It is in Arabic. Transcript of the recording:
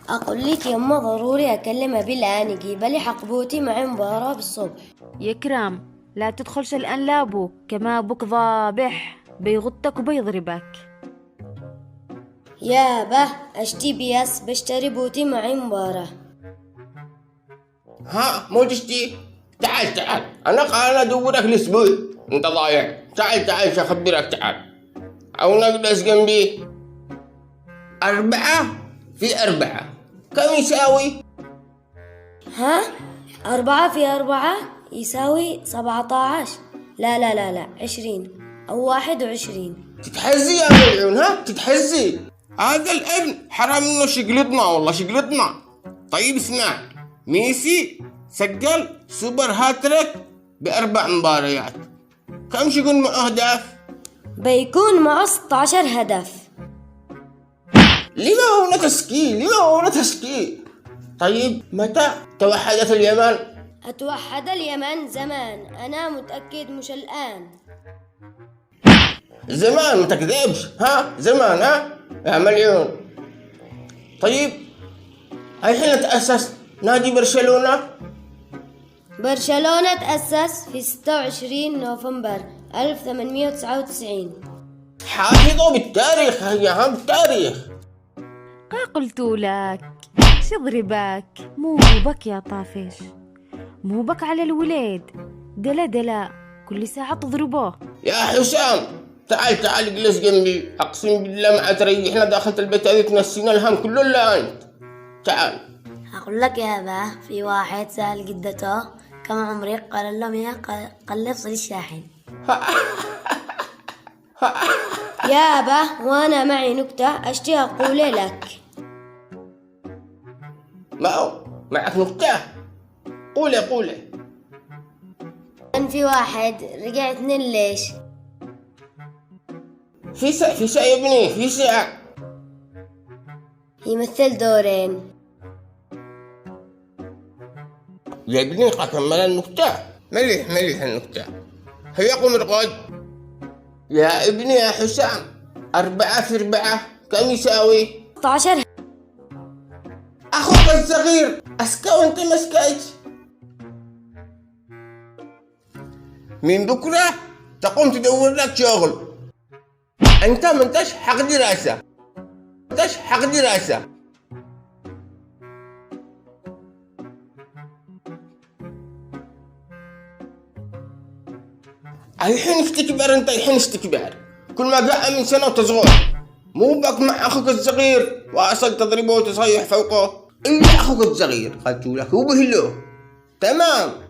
أقول لك يما ضروري أكلمها بالآن يجيب لي حقبوتي مع مباراة بالصبح. يا كرام لا تدخلش الآن لابوك، كما أبوك ضابح بيغطك وبيضربك. يابا أشتي بياس بشتري بوتي مع مباراة. ها مو تشتي؟ تعال تعال، أنا أدورك الأسبوع، أنت ضايع. تعال تعال أخبرك، تعال أو نجلس جنبي. 4 في 4 كم يساوي؟ ها 4 في 4 يساوي 17. لا 20 أو 21. تتحزي يا ملعون، ها تتحزي؟ هذا الابن حرام انه شقلطنا، والله شقلطنا. طيب اسمع، ميسي سجل سوبر هاتريك ب4 مباريات، كم شيكون معه أهداف؟ بيكون معه 16 هدف. لما هو تسكي؟ طيب متى توحدت اليمن؟ أتوحد اليمن زمان، أنا متأكد مش الآن. زمان ما تكذبش، ها زمان، ها يا مليون. طيب الحين تأسس نادي برشلونة. برشلونة تأسس في 26 نوفمبر 1899. حافظوا بالتاريخ، هيا بالتاريخ. قلت لك شضربك، مو بك يا طافش، مو بك على الولاد. دلا كل ساعة تضربوه. يا حسام تعال اجلس جنبي، اقسم بالله ما تريحنا داخل البيت هذه، تنسينا الهم كله الا انت. تعال. أقول لك يا با، في واحد سأل جدته كم عمرك؟ قال لهم يا قال لي افصل الشاحن. يا با وانا معي نكتة اشتي اقول لك. معك نكتة؟ قولي. كان في واحد رجع 2 ليش. في ساعة يا ابني، في ساعة يمثل دورين. يا ابني كمل النكتة. مليح النكتة. هيا قم ارقد يا ابني. يا حسام 4 في 4 كم يساوي؟ 16. اخوك الصغير اسكى وانت ما سكيت. من بكرة تقوم تدور لك شغل، انت ما انتش حق دراسة. الحين استكبر، كل ما جاء من سنة وتصغر. مو بك مع اخوك الصغير واصل تضربه وتصيح فوقه، الا اخوك الصغير قلت لك وبهلوه. تمام.